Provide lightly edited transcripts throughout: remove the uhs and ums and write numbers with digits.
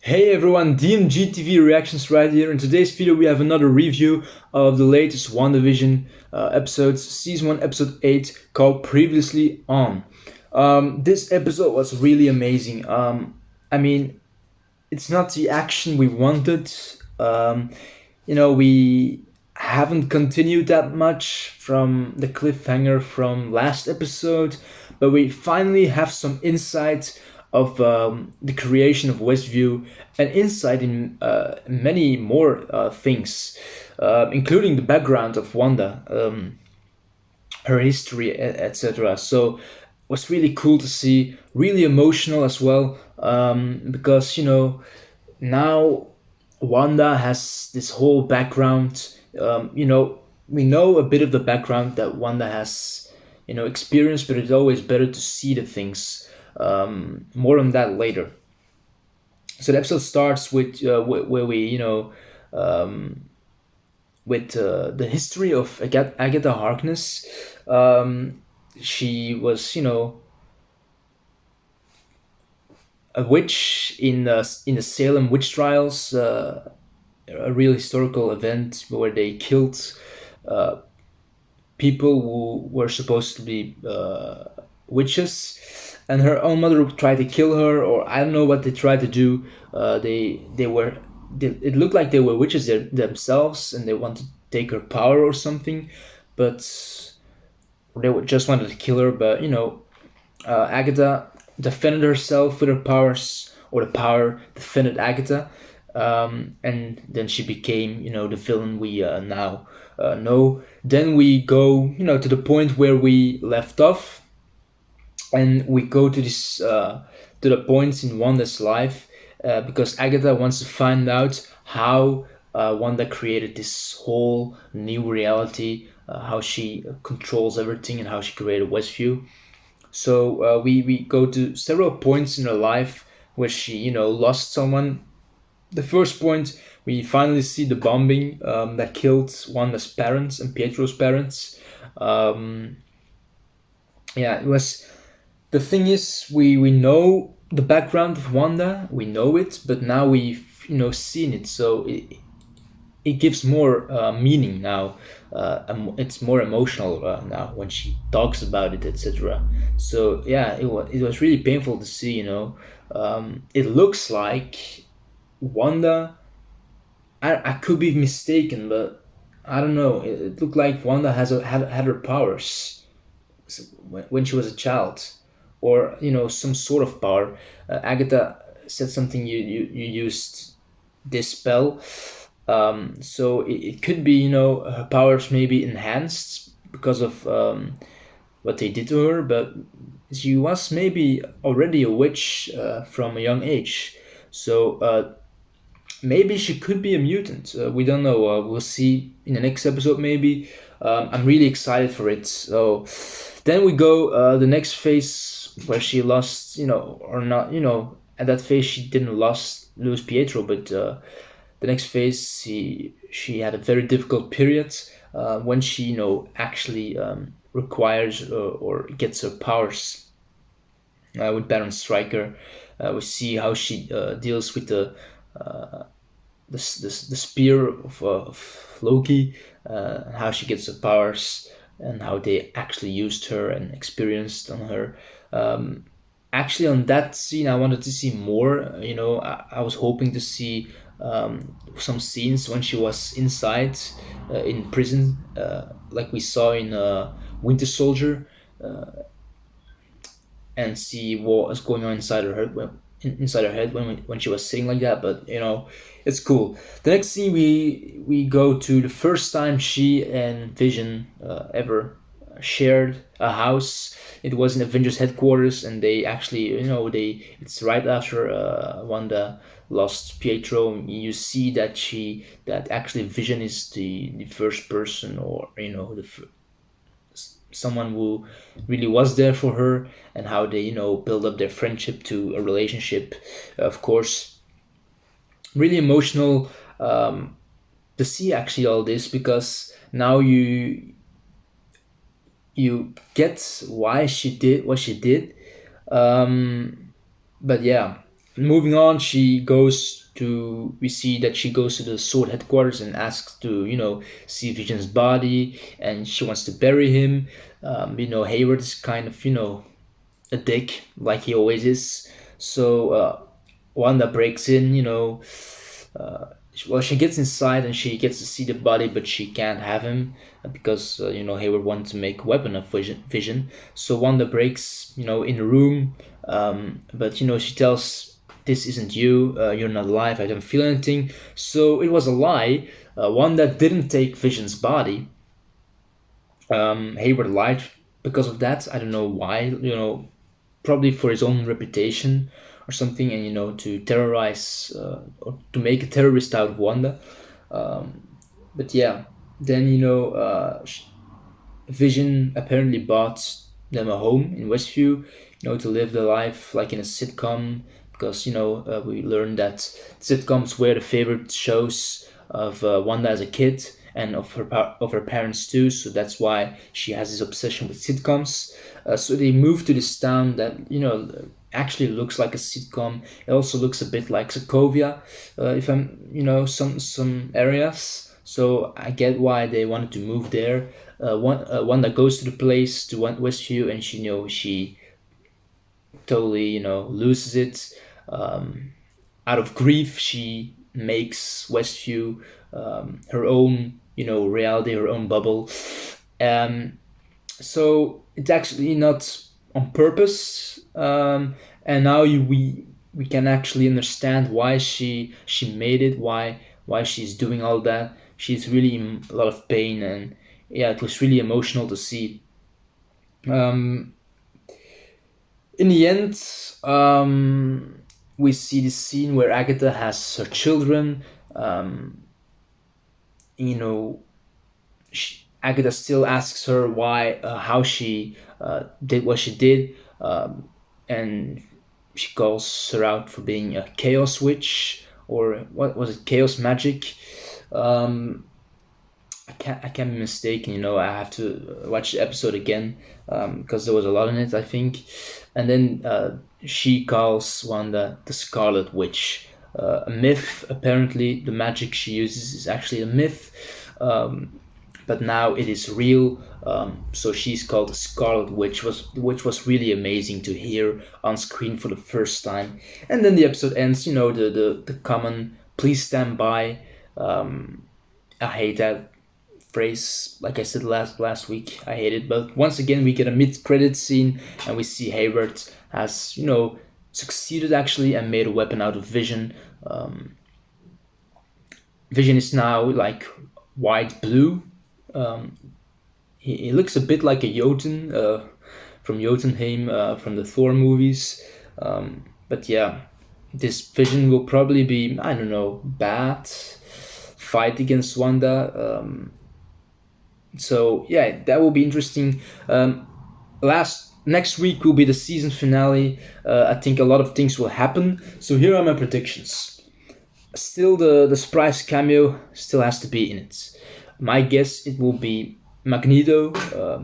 Hey everyone, dmgtv.reactions right here. In today's video we have another review of the latest WandaVision episodes, season 1 episode 8, called Previously On. This episode was really amazing. I mean, it's not the action we wanted. We haven't continued that much from the cliffhanger from last episode, but we finally have some insight of the creation of Westview and insight in many more things, including the background of Wanda, her history, etc. So it was really cool to see, really emotional as well, because now Wanda has this whole background. We know a bit of the background that Wanda has, experienced, but it's always better to see the things. More on that later. So the episode starts with where we, with the history of Agatha Harkness. She was, a witch in the Salem witch trials, a real historical event where they killed people who were supposed to be witches, and her own mother tried to kill her, or I don't know what they tried to do. It looked like they were witches themselves, and they wanted to take her power or something, but just wanted to kill her. But Agatha defended herself with her powers, or the power defended Agatha, and then she became, the villain we now know. Then we go, to the point where we left off, and we go to this to the points in Wanda's life, because Agatha wants to find out how Wanda created this whole new reality, how she controls everything, and how she created Westview. So we go to several points in her life where she, lost someone. The first point, we finally see the bombing that killed Wanda's parents and Pietro's parents. Um, yeah, it was. The thing is, we know the background of Wanda, we know it, but now we've, seen it, so it gives more meaning now. It's more emotional now when she talks about it, etc. So yeah, it was really painful to see. It looks like Wanda. I could be mistaken, but I don't know. It looked like Wanda had her powers when she was a child, or some sort of power. Agatha said something. You used this spell, so it could be, her powers may be enhanced because of what they did to her, but she was maybe already a witch from a young age. So maybe she could be a mutant. We don't know. We'll see in the next episode, maybe. I'm really excited for it. So then we go the next phase where she lost, or not, at that phase she didn't lose Pietro, but the next phase she had a very difficult period when she, actually requires or gets her powers with Baron Stryker. We see how she deals with the spear of Loki, how she gets her powers, and how they actually used her and experienced on her. Actually, on that scene, I wanted to see more. I was hoping to see some scenes when she was inside in prison, like we saw in Winter Soldier, and see what was going on inside her head when she was sitting like that. But it's cool. The next scene, we go to the first time she and Vision ever shared a house. It was in Avengers headquarters, and they actually, it's right after Wanda lost Pietro. You see that actually Vision is the first person, or someone who really was there for her, and how they, build up their friendship to a relationship. Of course, really emotional to see actually all this, because now you get why she did what she did. But yeah, moving on, we see that she goes to the sword headquarters and asks to, see Vision's body, and she wants to bury him. Hayward is kind of, a dick, like he always is. So Wanda breaks in, well, she gets inside and she gets to see the body, but she can't have him because Hayward wanted to make a weapon of Vision. So Wanda breaks, in the room, but she tells, "This isn't you. You're not alive. I don't feel anything." So it was a lie. Wanda didn't take Vision's body. Hayward lied because of that. I don't know why. Probably for his own reputation or something, and to terrorize or to make a terrorist out of Wanda. But yeah, then Vision apparently bought them a home in Westview, to live their life like in a sitcom, because we learned that sitcoms were the favorite shows of Wanda as a kid and of her parents too. So that's why she has this obsession with sitcoms. So they moved to this town that actually looks like a sitcom. It also looks a bit like Sokovia, if I'm some areas. So I get why they wanted to move there. One that goes to the place to Westview, and she totally loses it. Out of grief, she makes Westview her own reality, her own bubble. So it's actually not on purpose, and now we can actually understand why she made it, why she's doing all that. She's really in a lot of pain, and yeah, it was really emotional to see. In the end, we see this scene where Agatha has her children. You know, Agatha still asks her how she did what she did, and she calls her out for being a chaos witch, or what was it, chaos magic. I can't be mistaken. I have to watch the episode again because there was a lot in it, I think. And then she calls Wanda the Scarlet Witch. A myth. Apparently, the magic she uses is actually a myth, but now it is real. So she's called the Scarlet Witch, which was really amazing to hear on screen for the first time. And then the episode ends. The common "please stand by." I hate that phrase, like I said last week. I hate it, but once again we get a mid-credit scene and we see Hayward has succeeded actually and made a weapon out of Vision. Vision is now like white blue. He looks a bit like a Jotun from Jotunheim from the Thor movies. But yeah, this Vision will probably be, I don't know, bad, fight against Wanda. So yeah, that will be interesting. Next week will be the season finale. I think a lot of things will happen. So here are my predictions. Still, the surprise cameo still has to be in it. My guess, it will be Magneto.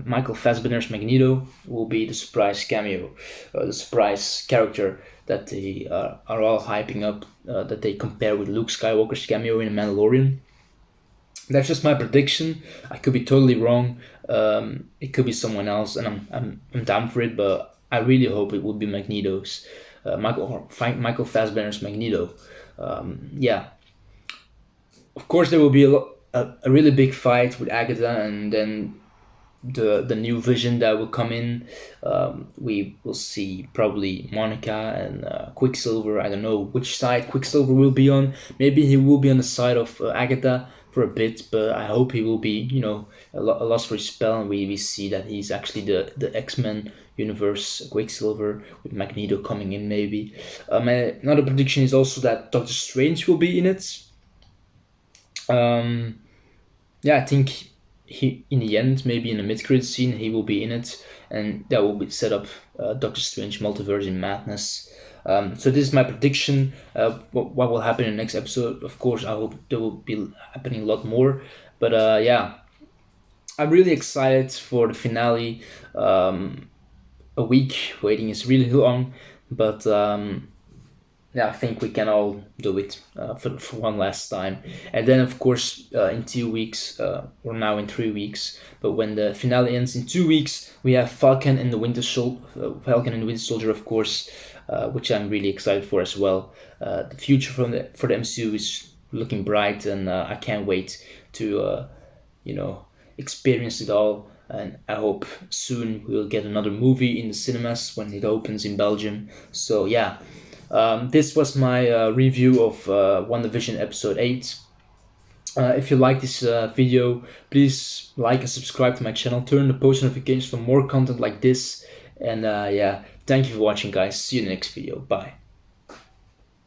Michael Fassbender's Magneto will be the surprise cameo, the surprise character that they are all hyping up. That they compare with Luke Skywalker's cameo in Mandalorian. That's just my prediction. I could be totally wrong. It could be someone else, and I'm down for it. But I really hope it would be Magneto's, Michael Fassbender's Magneto. Yeah. Of course, there will be a really big fight with Agatha, and then the new Vision that will come in. We will see probably Monica and Quicksilver. I don't know which side Quicksilver will be on. Maybe he will be on the side of Agatha for a bit, but I hope he will be, a loss for his spell, and we see that he's actually the X-Men universe Quicksilver with Magneto coming in maybe. Another prediction is also that Doctor Strange will be in it. Yeah, I think he, in the end, maybe in the mid-credit scene, he will be in it, and that will be set up Doctor Strange Multiverse in Madness. So this is my prediction. What will happen in the next episode? Of course, I hope there will be happening a lot more. But yeah, I'm really excited for the finale. A week waiting is really long, but yeah, I think we can all do it for one last time. And then, of course, in 2 weeks, or now in 3 weeks, but when the finale ends in 2 weeks, we have Falcon and the Winter Soldier, of course, which I'm really excited for as well. The future for the MCU is looking bright, and I can't wait to experience it all. And I hope soon we'll get another movie in the cinemas when it opens in Belgium. So yeah, this was my review of WandaVision episode 8. If you like this video, please like and subscribe to my channel. Turn the post notifications for more content like this. And yeah, thank you for watching, guys. See you in the next video. Bye.